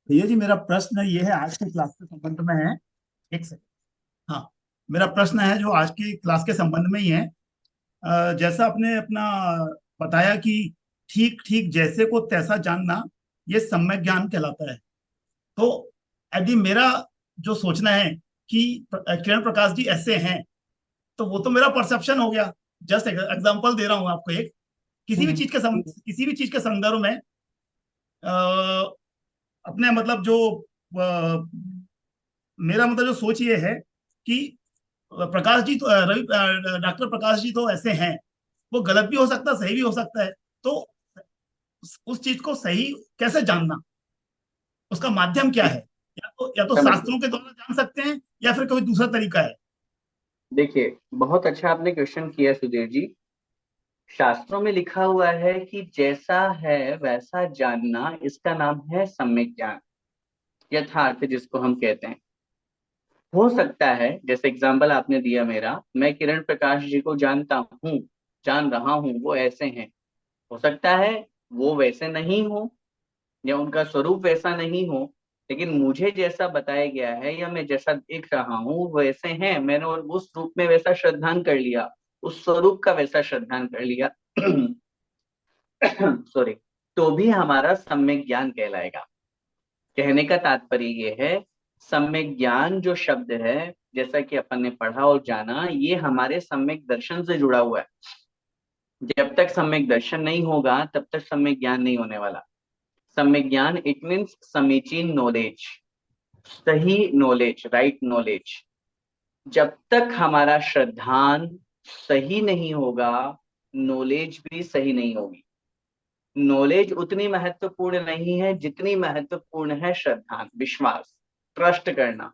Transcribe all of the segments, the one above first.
भैया जी, मेरा प्रश्न ये है, आज की क्लास के संबंध में है। एक सेकंड। हाँ, मेरा प्रश्न है जो आज की क्लास के संबंध में ही है। जैसा आपने अपना बताया कि ठीक ठीक जैसे को तैसा जानना, ये सम्यक ज्ञान कहलाता है। तो यदि मेरा जो सोचना है कि किरण प्रकाश जी ऐसे हैं, तो वो तो मेरा परसेप्शन हो गया। जस्ट एग्जांपल दे रहा हूँ आपको एक। हम्म। किसी भी चीज के संदर्भ में अपने मतलब जो मेरा मतलब जो सोच ये है कि प्रकाश जी तो डॉक्टर प्रकाश जी तो ऐसे हैं। वो गलत भी हो सकता है, सही भी हो सकता है। तो उस चीज को सही कैसे जानना, उसका माध्यम क्या है? या तो समझ गए। शास्त्रों के द्वारा जान सकते हैं, या फिर कोई दूसरा तरीका है? देखिए, बहुत अच्छा आपने क्वेश्चन किया सुधीर जी। शास्त्रों में लिखा हुआ है कि जैसा है वैसा जानना, इसका नाम है सम्यक ज्ञान, यथार्थ जिसको हम कहते हैं। हो सकता है जैसे एग्जाम्पल आपने दिया मेरा, मैं किरण प्रकाश जी को जानता हूँ, जान रहा हूँ वो ऐसे हैं। हो सकता है वो वैसे नहीं हो, या उनका स्वरूप वैसा नहीं हो, लेकिन मुझे जैसा बताया गया है या मैं जैसा देख रहा हूँ वैसे हैं। मैंने और उस रूप में वैसा श्रद्धान कर लिया, उस स्वरूप का वैसा श्रद्धान कर लिया। सॉरी। तो भी हमारा सम्यक ज्ञान कहलाएगा। कहने का तात्पर्य ये है, सम्यक ज्ञान जो शब्द है, जैसा कि अपन ने पढ़ा और जाना, ये हमारे सम्यक दर्शन से जुड़ा हुआ है। जब तक सम्यक दर्शन नहीं होगा तब तक सम्यक ज्ञान नहीं होने वाला। सम्यक ज्ञान इट मीन्स समीचीन नॉलेज, सही नॉलेज, राइट नॉलेज। जब तक हमारा श्रद्धान सही नहीं होगा, नॉलेज भी सही नहीं होगी। नॉलेज उतनी महत्वपूर्ण नहीं है जितनी महत्वपूर्ण है श्रद्धान, विश्वास, ट्रस्ट करना।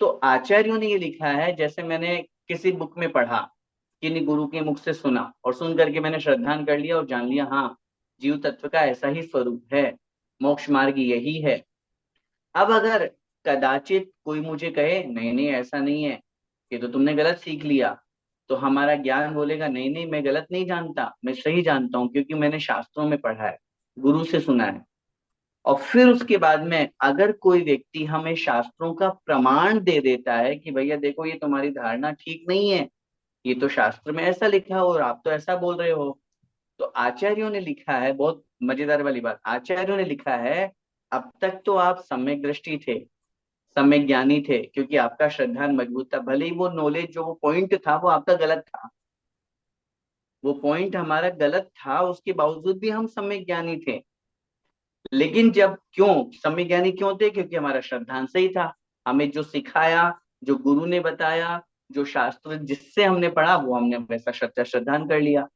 तो आचार्यों ने ये लिखा है, जैसे मैंने किसी बुक में पढ़ा, किन्हीं गुरु के मुख से सुना और सुन करके मैंने श्रद्धान कर लिया और जान लिया, हाँ जीव तत्व का ऐसा ही स्वरूप है, मोक्ष मार्ग यही है। अब अगर कदाचित कोई मुझे कहे नहीं नहीं ऐसा नहीं है, ये तो तुमने गलत सीख लिया, तो हमारा ज्ञान बोलेगा नहीं नहीं मैं गलत नहीं जानता, मैं सही जानता हूँ, क्योंकि मैंने शास्त्रों में पढ़ा है, गुरु से सुना है। और फिर उसके बाद में अगर कोई व्यक्ति हमें शास्त्रों का प्रमाण दे देता है कि भैया देखो ये तुम्हारी धारणा ठीक नहीं है, ये तो शास्त्र में ऐसा लिखा है और आप तो ऐसा बोल रहे हो, तो आचार्यों ने लिखा है, बहुत मजेदार वाली बात, आचार्यों ने लिखा है, अब तक तो आप सम्यक दृष्टि थे, सम्यक ज्ञानी थे, क्योंकि आपका श्रद्धान मजबूत था। भले ही वो नॉलेज जो वो पॉइंट था वो आपका गलत था, वो पॉइंट हमारा गलत था, उसके बावजूद भी हम सम्यक ज्ञानी थे। लेकिन जब क्यों सम्यक ज्ञानी क्यों थे? क्योंकि हमारा श्रद्धांत सही था। हमें जो सिखाया, जो गुरु ने बताया, जो शास्त्र जिससे हमने पढ़ा, वो हमने वैसा श्रद्धान कर लिया।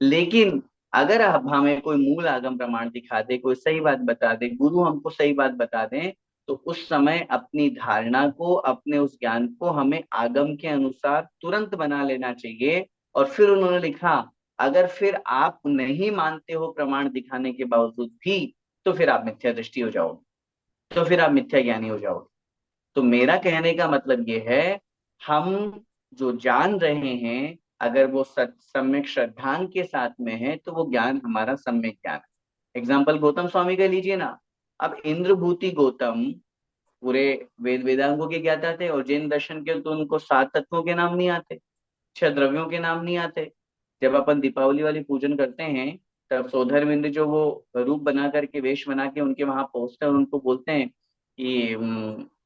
लेकिन अगर अब हमें कोई मूल आगम प्रमाण दिखा दे, कोई सही बात बता दे, गुरु हमको सही बात बता दें, तो उस समय अपनी धारणा को, अपने उस ज्ञान को हमें आगम के अनुसार तुरंत बना लेना चाहिए। और फिर उन्होंने लिखा, अगर फिर आप नहीं मानते हो प्रमाण दिखाने के बावजूद भी, तो फिर आप मिथ्या दृष्टि हो जाओगे, तो फिर आप मिथ्या ज्ञानी हो जाओगे। तो मेरा कहने का मतलब ये है, हम जो जान रहे हैं, अगर वो सम्यक श्रद्धान के साथ में है तो वो ज्ञान हमारा सम्यक ज्ञान है। एग्जाम्पल गौतम स्वामी का लीजिए ना। अब इंद्रभूति गौतम पूरे वेदांगों के ज्ञाता थे, और जैन दर्शन के तो उनको 7 तत्वों के नाम नहीं आते, 6 द्रव्यों के नाम नहीं आते। जब अपन दीपावली वाली पूजन करते हैं, तब सौधर्मेंद्र जो वो रूप बना करके, वेश बना के उनके वहां पहुंचते हैं और उनको बोलते हैं कि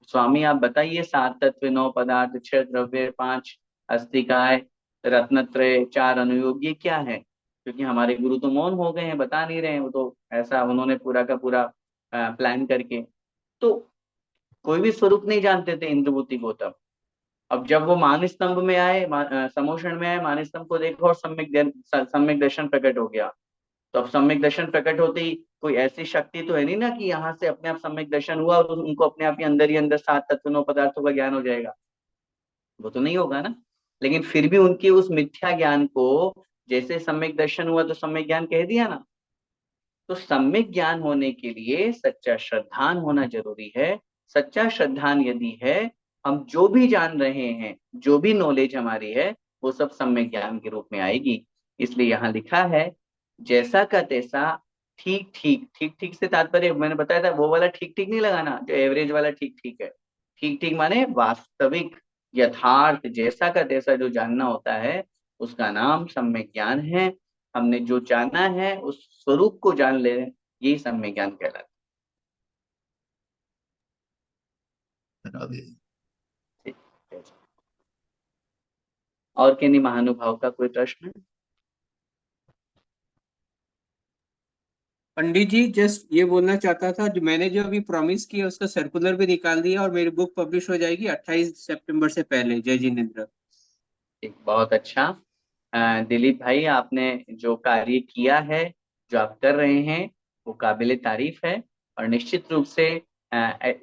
स्वामी आप बताइए, 7 तत्व, 9 पदार्थ, 6 द्रव्य, 5 अस्तिकाय, रत्नत्रय, 4 अनुयोग, ये क्या है? क्योंकि हमारे गुरु तो मौन हो गए हैं, बता नहीं रहे हैं, वो तो ऐसा उन्होंने पूरा का पूरा प्लान करके। तो कोई भी स्वरूप नहीं जानते थे इंद्रभूति गौतम। अब जब वो मान स्तंभ में आए, समोषण में आए, मान स्तंभ को देखा और सम्यक दर्शन प्रकट हो गया। तो अब सम्यक दर्शन प्रकट होते ही कोई ऐसी शक्ति तो है नहीं ना कि यहाँ से अपने आप सम्यक दर्शन हुआ और उनको अपने आप ही अंदर 7 तत्व 9 पदार्थों का ज्ञान हो जाएगा, वो तो नहीं होगा ना। लेकिन फिर भी उनके उस मिथ्या ज्ञान को, जैसे सम्यक दर्शन हुआ तो सम्यक ज्ञान कह दिया ना। तो सम्यक ज्ञान होने के लिए सच्चा श्रद्धान होना जरूरी है। सच्चा श्रद्धान यदि है, हम जो भी जान रहे हैं, जो भी नॉलेज हमारी है, वो सब सम्यक ज्ञान के रूप में आएगी। इसलिए यहाँ लिखा है, जैसा का तैसा ठीक ठीक, ठीक ठीक से तात्पर्य मैंने बताया था, वो वाला ठीक ठीक नहीं लगाना जो एवरेज वाला ठीक ठीक है। ठीक ठीक माने वास्तविक, यथार्थ, जैसा का तैसा जो जानना होता है, उसका नाम सम्यक ज्ञान है। हमने जो जाना है उस स्वरूप को जान ले, यही सम्यक ज्ञान कहलाता हटा दिए। है। और किन्हीं महानुभाव का कोई प्रश्न? पंडित जी जस्ट ये बोलना चाहता था, जो मैंने जो अभी प्रॉमिस किया उसका सर्कुलर भी निकाल दिया और मेरी बुक पब्लिश हो जाएगी 28 सितंबर से पहले। जय जिनेन्द्र। एक बहुत अच्छा। दिलीप भाई, आपने जो कार्य किया है, जो आप कर रहे हैं, वो काबिले तारीफ है। और निश्चित रूप से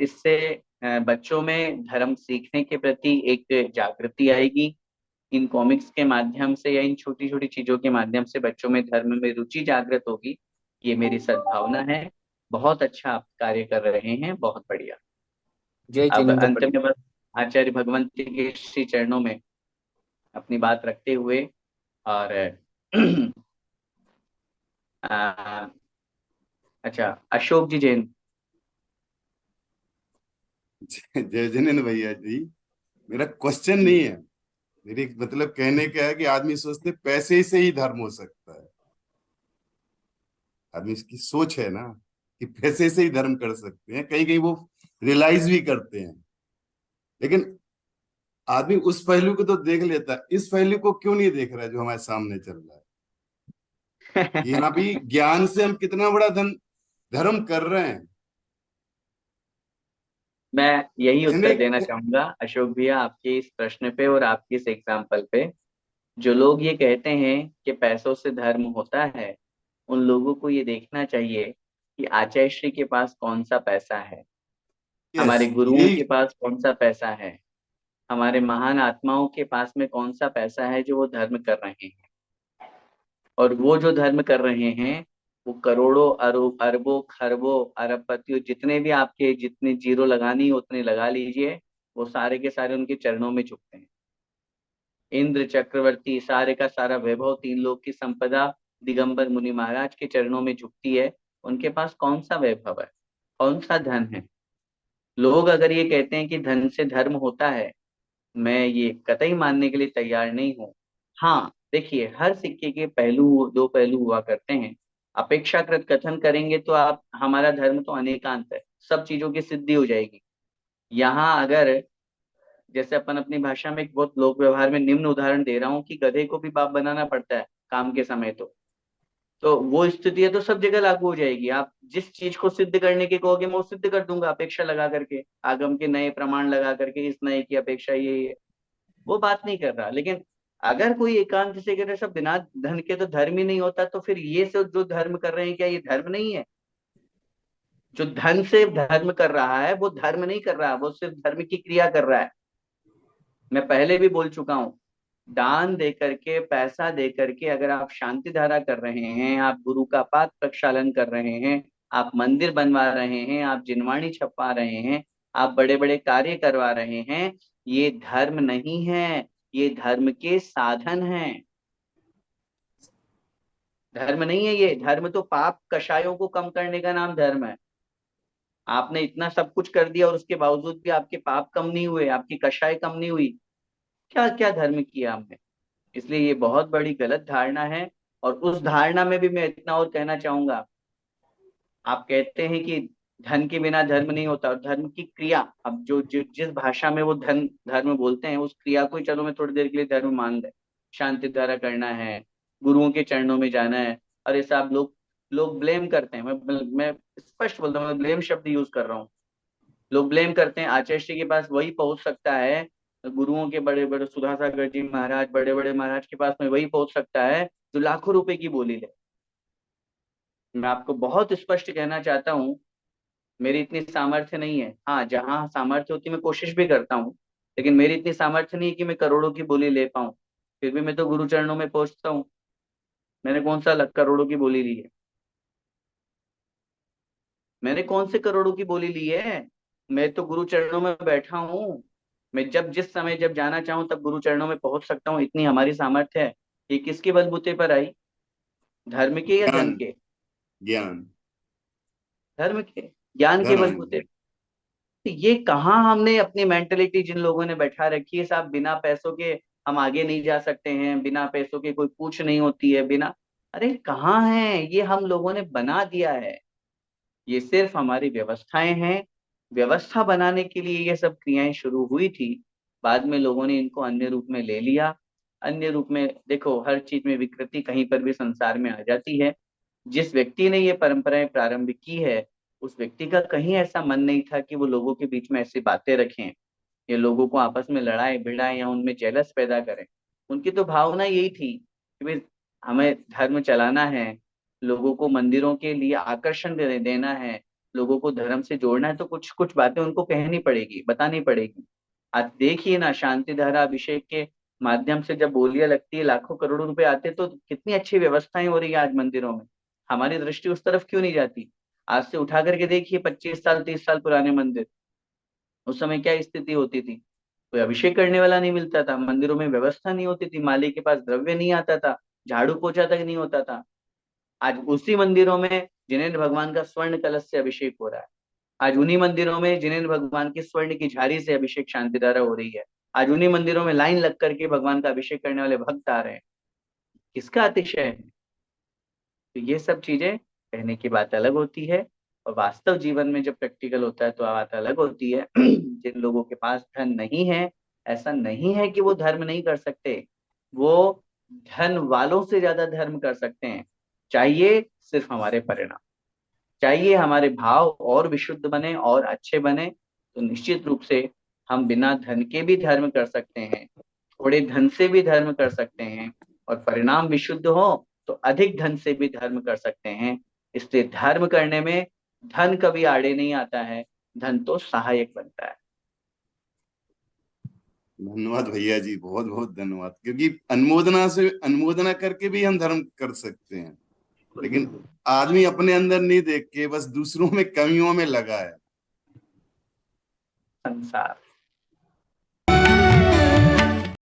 इससे बच्चों में धर्म सीखने के प्रति एक जागृति आएगी। इन कॉमिक्स के माध्यम से या इन छोटी छोटी चीजों के माध्यम से बच्चों में धर्म में रुचि जागृत होगी, ये मेरी सद्भावना है। बहुत अच्छा आप कार्य कर रहे हैं, बहुत बढ़िया। जय अब जिनेन्द्र अंत पंडित। में बस आचार्य भगवंत के श्री चरणों में अपनी बात रखते हुए, और आ, अच्छा, अशोक जी जैन। जय जिनेन्द्र भैया जी, मेरा क्वेश्चन जी। नहीं है। मेरी मतलब कहने का है कि आदमी सोचते पैसे से ही धर्म हो सकता है। आदमी इसकी सोच है ना कि पैसे से ही धर्म कर सकते हैं, कहीं कहीं वो रियलाइज भी करते हैं। लेकिन आदमी उस पहलू को तो देख लेता है, इस पहलू को क्यों नहीं देख रहा है जो हमारे सामने चल रहा है। कि यहाँ भी ज्ञान से हम कितना बड़ा धर्म कर रहे हैं। मैं यही कहने उत्तर देना चाहूंगा अशोक भैया आपके इस प्रश्न पे और आपके इस एग्जाम्पल पे। जो लोग ये कहते हैं कि पैसों से धर्म होता है, उन लोगों को ये देखना चाहिए कि आचार्य श्री के पास कौन सा पैसा है, यस, हमारे गुरुओं यही। के पास कौन सा पैसा है, हमारे महान आत्माओं के पास में कौन सा पैसा है जो वो धर्म कर रहे हैं। और वो जो धर्म कर रहे हैं, वो करोड़ों अरबों खरबों अरबपतियों, जितने भी आपके जितने जीरो लगानी हो उतने लगा लीजिए, वो सारे के सारे उनके चरणों में झुकते हैं। इंद्र चक्रवर्ती, सारे का सारा वैभव, तीन लोक की संपदा दिगंबर मुनि महाराज के चरणों में झुकती है। उनके पास कौन सा वैभव है, कौन सा धन है? लोग अगर ये कहते हैं कि धन से धर्म होता है, मैं ये कतई मानने के लिए तैयार नहीं हूँ। हाँ, देखिए, हर सिक्के के पहलू दो पहलू हुआ करते हैं। अपेक्षाकृत कथन करेंगे तो आप, हमारा धर्म तो अनेकांत है, सब चीजों की सिद्धि हो जाएगी। यहाँ अगर, जैसे अपन अपनी भाषा में एक बहुत लोक व्यवहार में निम्न उदाहरण दे रहा हूँ कि गधे को भी बाप बनाना पड़ता है काम के समय, तो वो स्थिति है तो सब जगह लागू हो जाएगी। आप जिस चीज को सिद्ध करने के कहोगे, मैं वो सिद्ध कर दूंगा अपेक्षा लगा करके, आगम के नए प्रमाण लगा करके, इस नए की अपेक्षा ये है। वो बात नहीं कर रहा। लेकिन अगर कोई एकांत से कह रहे सब बिना धन के तो धर्म ही नहीं होता, तो फिर ये सब जो धर्म कर रहे हैं, क्या ये धर्म नहीं है? जो धन से धर्म कर रहा है वो धर्म नहीं कर रहा, वो सिर्फ धर्म की क्रिया कर रहा है। मैं पहले भी बोल चुका हूँ, दान दे करके, पैसा दे करके अगर आप शांति धारा कर रहे हैं, आप गुरु का पाठ प्रक्षालन कर रहे हैं, आप मंदिर बनवा रहे हैं, आप जिनवाणी छपवा रहे हैं, आप बड़े बड़े कार्य करवा रहे हैं, ये धर्म नहीं है, ये धर्म के साधन हैं। धर्म नहीं है ये। धर्म तो पाप कषायों को कम करने का नाम धर्म है। आपने इतना सब कुछ कर दिया और उसके बावजूद भी आपके पाप कम नहीं हुए, आपकी कषाय कम नहीं हुई, क्या क्या धर्म किया हमने? इसलिए ये बहुत बड़ी गलत धारणा है। और उस धारणा में भी मैं इतना और कहना चाहूंगा, आप कहते हैं कि धन के बिना धर्म नहीं होता, और धर्म की क्रिया, अब जिस भाषा में वो धन धर्म बोलते हैं, उस क्रिया को ही चलो मैं थोड़ी देर के लिए धर्म मान ले। शांति द्वारा करना है, गुरुओं के चरणों में जाना है। अरे साहब, लोग लोग ब्लेम करते हैं, मैं स्पष्ट बोलता हूँ, मैं ब्लेम शब्द यूज कर रहा हूँ। लोग ब्लेम करते हैं आचार्य श्री के पास वही पहुंच सकता है, गुरुओं के बड़े बड़े सुधासागर जी महाराज, बड़े बड़े महाराज के पास में वही पहुंच सकता है जो लाखों रुपए की बोली ले। मैं आपको बहुत स्पष्ट कहना चाहता हूँ, मेरी इतनी सामर्थ्य नहीं है। हाँ, जहाँ सामर्थ्य होती है मैं कोशिश भी करता हूँ, लेकिन मेरी इतनी सामर्थ्य नहीं है कि मैं करोड़ों की बोली ले पाऊँ। फिर भी मैं तो गुरु चरणों में पहुंचता हूँ। मैंने कौन सा करोड़ों की बोली ली है? मैंने कौन से करोड़ों की बोली ली है? मैं तो गुरु चरणों में बैठा हूँ। मैं जब जिस समय जब जाना चाहूँ तब गुरु चरणों में पहुंच सकता हूँ, इतनी हमारी सामर्थ्य है। ये किसके बलबूते पर आई? धर्म के या धन ज्ञान, के? ज्ञान, धर्म के, ज्ञान के धर्म। बलबूते। तो ये कहाँ हमने अपनी मेंटेलिटी जिन लोगों ने बैठा रखी है, साहब बिना पैसों के हम आगे नहीं जा सकते हैं, बिना पैसों के कोई पूछ नहीं होती है, बिना, अरे कहाँ है, ये हम लोगों ने बना दिया है। ये सिर्फ हमारी व्यवस्थाएं हैं। व्यवस्था बनाने के लिए ये सब क्रियाएं शुरू हुई थी, बाद में लोगों ने इनको अन्य रूप में ले लिया। अन्य रूप में देखो, हर चीज में विकृति कहीं पर भी संसार में आ जाती है। जिस व्यक्ति ने ये परंपराएं प्रारंभ की है, उस व्यक्ति का कहीं ऐसा मन नहीं था कि वो लोगों के बीच में ऐसी बातें रखें, या लोगों को आपस में लड़ाए भिड़ाए, या उनमें जेलस पैदा करें। उनकी तो भावना यही थी कि भाई हमें धर्म चलाना है, लोगों को मंदिरों के लिए आकर्षण देना है, लोगों को धर्म से जोड़ना है, तो कुछ कुछ बातें उनको कहनी पड़ेगी, बतानी पड़ेगी। आज देखिए ना, शांति धारा अभिषेक के माध्यम से जब बोलियां लगती है, लाखों करोड़ों रुपए आते, तो कितनी अच्छी व्यवस्थाएं हो रही है आज मंदिरों में। हमारी दृष्टि उस तरफ क्यों नहीं जाती? आज से उठा करके देखिए 25 साल 30 साल पुराने मंदिर, उस समय क्या स्थिति होती थी? कोई अभिषेक करने वाला नहीं मिलता था, मंदिरों में व्यवस्था नहीं होती थी, माली के पास द्रव्य नहीं आता था, झाड़ू पोछा तक नहीं होता था। आज उसी मंदिरों में जिनेन्द्र भगवान का स्वर्ण कलश से अभिषेक हो रहा है। आज उन्हीं मंदिरों में जिनेन्द्र भगवान की स्वर्ण की झाड़ी से अभिषेक शांतिधारा हो रही है। आज उन्हीं मंदिरों में लाइन लग करके भगवान का अभिषेक करने वाले भक्त आ रहे हैं। किसका अतिशय है? तो ये सब चीजें कहने की बात अलग होती है, और वास्तव जीवन में जब प्रैक्टिकल होता है तो बात अलग होती है। जिन लोगों के पास धन नहीं है, ऐसा नहीं है कि वो धर्म नहीं कर सकते, वो धन वालों से ज्यादा धर्म कर सकते हैं। चाहिए सिर्फ हमारे परिणाम, चाहिए हमारे भाव और विशुद्ध बने और अच्छे बने, तो निश्चित रूप से हम बिना धन के भी धर्म कर सकते हैं, थोड़े धन से भी धर्म कर सकते हैं, और परिणाम विशुद्ध हो तो अधिक धन से भी धर्म कर सकते हैं। इसलिए धर्म करने में धन कभी आड़े नहीं आता है, धन तो सहायक बनता है। धन्यवाद भैया जी, बहुत बहुत धन्यवाद। क्योंकि अनुमोदना करके भी हम धर्म कर सकते हैं, लेकिन आदमी अपने अंदर नहीं देख के बस दूसरों में कमियों में लगा है। संसार